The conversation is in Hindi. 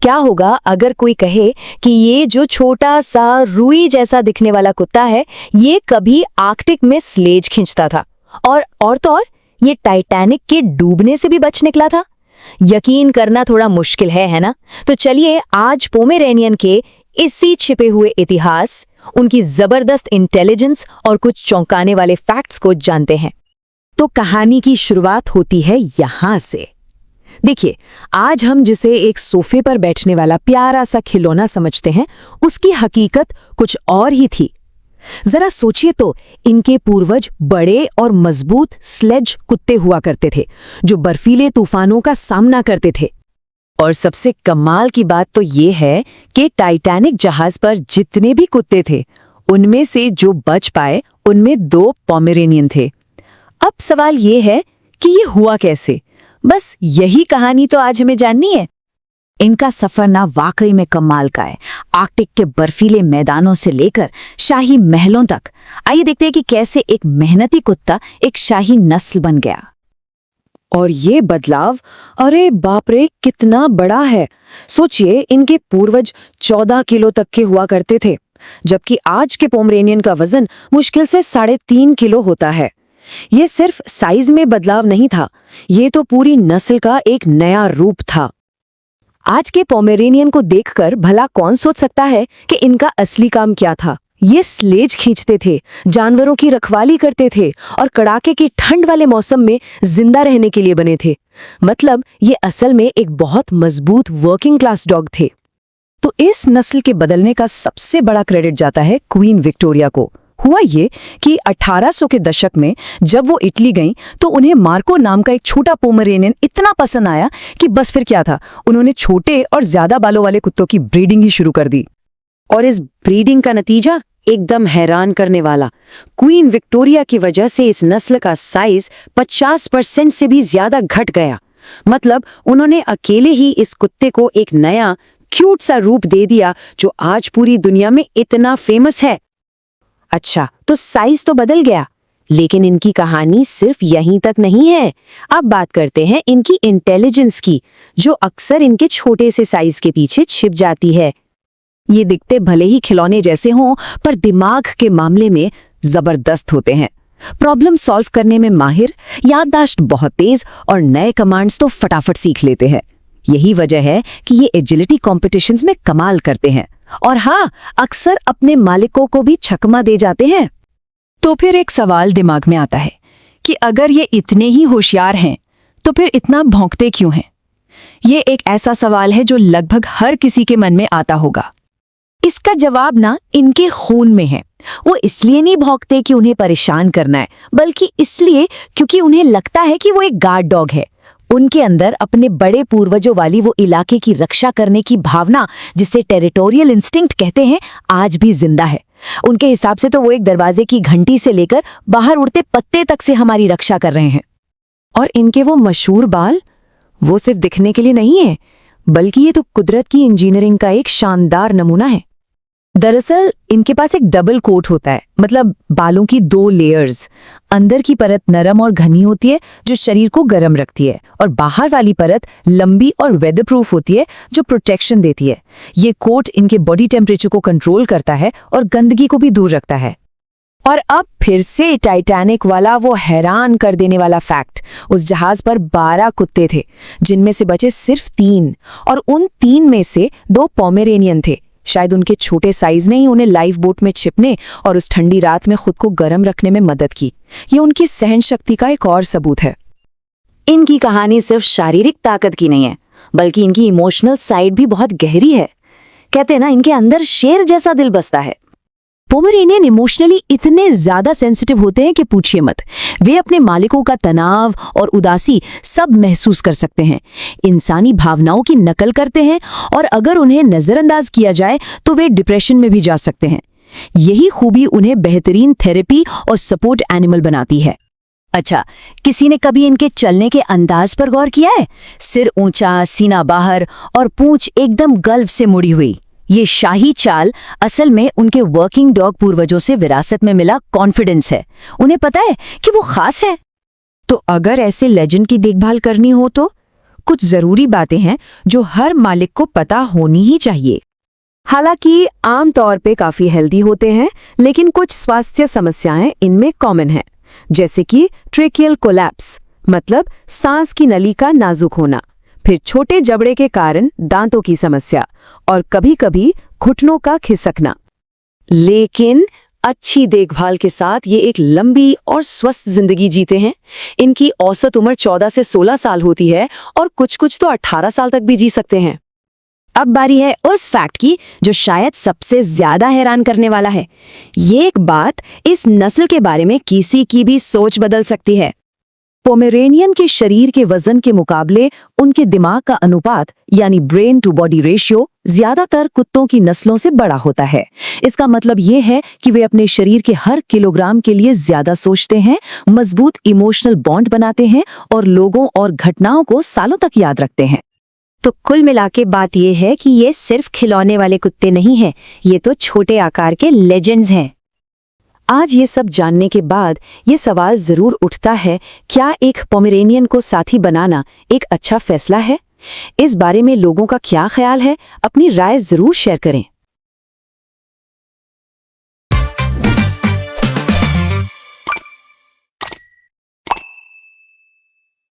क्या होगा अगर कोई कहे कि ये जो छोटा सा रुई जैसा दिखने वाला कुत्ता है, ये कभी आर्कटिक में स्लेज खींचता था और तो और ये टाइटैनिक के डूबने से भी बच निकला था। यकीन करना थोड़ा मुश्किल है ना? तो चलिए आज पोमेरेनियन के इसी छिपे हुए इतिहास, उनकी जबरदस्त इंटेलिजेंस और कुछ चौंकाने वाले फैक्ट्स को जानते हैं। तो कहानी की शुरुआत होती है यहां से। देखिए, आज हम जिसे एक सोफे पर बैठने वाला प्यारा सा खिलौना समझते हैं, उसकी हकीकत कुछ और ही थी। जरा सोचिए तो, इनके पूर्वज बड़े और मजबूत स्लेज कुत्ते हुआ करते थे जो बर्फीले तूफानों का सामना करते थे। और सबसे कमाल की बात तो ये है कि टाइटैनिक जहाज पर जितने भी कुत्ते थे, उनमें से जो बच पाए उनमें 2 पोमेरेनियन थे। अब सवाल ये है कि ये हुआ कैसे? बस यही कहानी तो आज हमें जाननी है। इनका सफर ना वाकई में कमाल का है, आर्कटिक के बर्फीले मैदानों से लेकर शाही महलों तक। आइए देखते हैं कि कैसे एक मेहनती कुत्ता एक शाही नस्ल बन गया। और ये बदलाव, अरे बाप रे, कितना बड़ा है। सोचिए, इनके पूर्वज 14 किलो तक के हुआ करते थे, जबकि आज के पोमेरेनियन का वजन मुश्किल से 3.5 किलो होता है। ये सिर्फ साइज में बदलाव नहीं था, ये तो पूरी नस्ल का एक नया रूप था। आज के पोमेरेनियन को देखकर भला कौन सोच सकता है कि इनका असली काम क्या था? ये स्लेज खींचते थे, जानवरों की रखवाली करते थे और कड़ाके की ठंड वाले मौसम में जिंदा रहने के लिए बने थे। मतलब ये असल में एक बहुत मजबूत वर्किंग क्लास डॉग थे। तो इस नस्ल के बदलने का सबसे बड़ा क्रेडिट जाता है क्वीन विक्टोरिया को। हुआ ये कि 1800 के दशक में जब वो इटली गईं, तो उन्हें मार्को नाम का एक छोटा पोमेरेनियन इतना पसंद आया कि बस फिर क्या था, उन्होंने छोटे और ज्यादा बालों वाले कुत्तों की ब्रीडिंग ही शुरू कर दी। और इस ब्रीडिंग का नतीजा एकदम हैरान करने वाला। क्वीन विक्टोरिया की वजह से इस नस्ल का साइज 50% से भी ज्यादा घट गया। मतलब उन्होंने अकेले ही इस कुत्ते को एक नया क्यूट सा रूप दे दिया जो आज पूरी दुनिया में इतना फेमस है। अच्छा, तो साइज तो बदल गया, लेकिन इनकी कहानी सिर्फ यहीं तक नहीं है। अब बात करते हैं इनकी इंटेलिजेंस की, जो अक्सर इनके छोटे से साइज के पीछे छिप जाती है। ये दिखते भले ही खिलौने जैसे हों, पर दिमाग के मामले में जबरदस्त होते हैं। प्रॉब्लम सॉल्व करने में माहिर, याददाश्त बहुत तेज और नए कमांड्स तो फटाफट सीख लेते हैं। यही वजह है कि ये एजिलिटी कॉम्पिटिशन्स में कमाल करते हैं और हाँ, अक्सर अपने मालिकों को भी छकमा दे जाते हैं। तो फिर एक सवाल दिमाग में आता है कि अगर ये इतने ही होशियार हैं, तो फिर इतना भौंकते क्यों हैं? ये एक ऐसा सवाल है जो लगभग हर किसी के मन में आता होगा। इसका जवाब ना इनके खून में है। वो इसलिए नहीं भौंकते कि उन्हें परेशान करना है, बल्कि इसलिए क्योंकि उन्हें लगता है कि वो एक गार्ड डॉग है। उनके अंदर अपने बड़े पूर्वजों वाली वो इलाके की रक्षा करने की भावना, जिसे टेरिटोरियल इंस्टिंक्ट कहते हैं, आज भी जिंदा है। उनके हिसाब से तो वो एक दरवाजे की घंटी से लेकर बाहर उड़ते पत्ते तक से हमारी रक्षा कर रहे हैं। और इनके वो मशहूर बाल, वो सिर्फ दिखने के लिए नहीं है, बल्कि ये तो कुदरत की इंजीनियरिंग का एक शानदार नमूना है। दरअसल इनके पास एक डबल कोट होता है, मतलब बालों की 2 लेयर्स। अंदर की परत नरम और घनी होती है जो शरीर को गर्म रखती है, और बाहर वाली परत लंबी और वेदर प्रूफ होती है जो प्रोटेक्शन देती है। ये कोट इनके बॉडी टेम्परेचर को कंट्रोल करता है और गंदगी को भी दूर रखता है। और अब फिर से टाइटैनिक वाला वो हैरान कर देने वाला फैक्ट। उस जहाज पर 12 कुत्ते थे, जिनमें से बचे सिर्फ 3, और उन 3 में से 2 पोमेरेनियन थे। शायद उनके छोटे साइज ने ही उन्हें लाइफ बोट में छिपने और उस ठंडी रात में खुद को गर्म रखने में मदद की। ये उनकी सहन शक्ति का एक और सबूत है। इनकी कहानी सिर्फ शारीरिक ताकत की नहीं है, बल्कि इनकी इमोशनल साइड भी बहुत गहरी है। कहते हैं ना, इनके अंदर शेर जैसा दिल बसता है। पोमेरेनियन इमोशनली इतने ज्यादा सेंसिटिव होते हैं कि पूछिए मत। वे अपने मालिकों का तनाव और उदासी सब महसूस कर सकते हैं, इंसानी भावनाओं की नकल करते हैं, और अगर उन्हें नजरअंदाज किया जाए तो वे डिप्रेशन में भी जा सकते हैं। यही खूबी उन्हें बेहतरीन थेरेपी और सपोर्ट एनिमल बनाती है। अच्छा, किसी ने कभी इनके चलने के अंदाज पर गौर किया है? सिर ऊंचा, सीना बाहर और पूंछ एकदम गल्फ से मुड़ी हुई। ये शाही चाल असल में उनके वर्किंग डॉग पूर्वजों से विरासत में मिला कॉन्फिडेंस है। उन्हें पता है कि वो खास है। तो अगर ऐसे लेजेंड की देखभाल करनी हो तो कुछ जरूरी बातें हैं जो हर मालिक को पता होनी ही चाहिए। हालांकि आमतौर पे काफी हेल्दी होते हैं, लेकिन कुछ स्वास्थ्य समस्याएं इनमें कॉमन हैं, जैसे कि ट्रेकियल कोलैप्स, मतलब सांस की नली का नाजुक होना, फिर छोटे जबड़े के कारण दांतों की समस्या और कभी-कभी घुटनों का खिसकना। लेकिन अच्छी देखभाल के साथ ये एक लंबी और स्वस्थ जिंदगी जीते हैं। इनकी औसत उम्र 14 से 16 साल होती है और कुछ तो 18 साल तक भी जी सकते हैं। अब बारी है उस फैक्ट की जो शायद सबसे ज्यादा हैरान करने वाला है। ये एक बात इस नस्ल के बारे में किसी की भी सोच बदल सकती है। पोमेरेनियन के शरीर के वजन के मुकाबले उनके दिमाग का अनुपात यानी ब्रेन टू बॉडी रेशियो ज्यादातर कुत्तों की नस्लों से बड़ा होता है। इसका मतलब ये है कि वे अपने शरीर के हर किलोग्राम के लिए ज्यादा सोचते हैं, मजबूत इमोशनल बॉन्ड बनाते हैं और लोगों और घटनाओं को सालों तक याद रखते हैं। तो कुल मिला के बात यह है कि ये सिर्फ खिलौने वाले कुत्ते नहीं हैं, ये तो छोटे आकार के लेजेंड्स हैं। आज ये सब जानने के बाद ये सवाल जरूर उठता है, क्या एक पोमेरेनियन को साथी बनाना एक अच्छा फैसला है? इस बारे में लोगों का क्या ख्याल है? अपनी राय जरूर शेयर करें।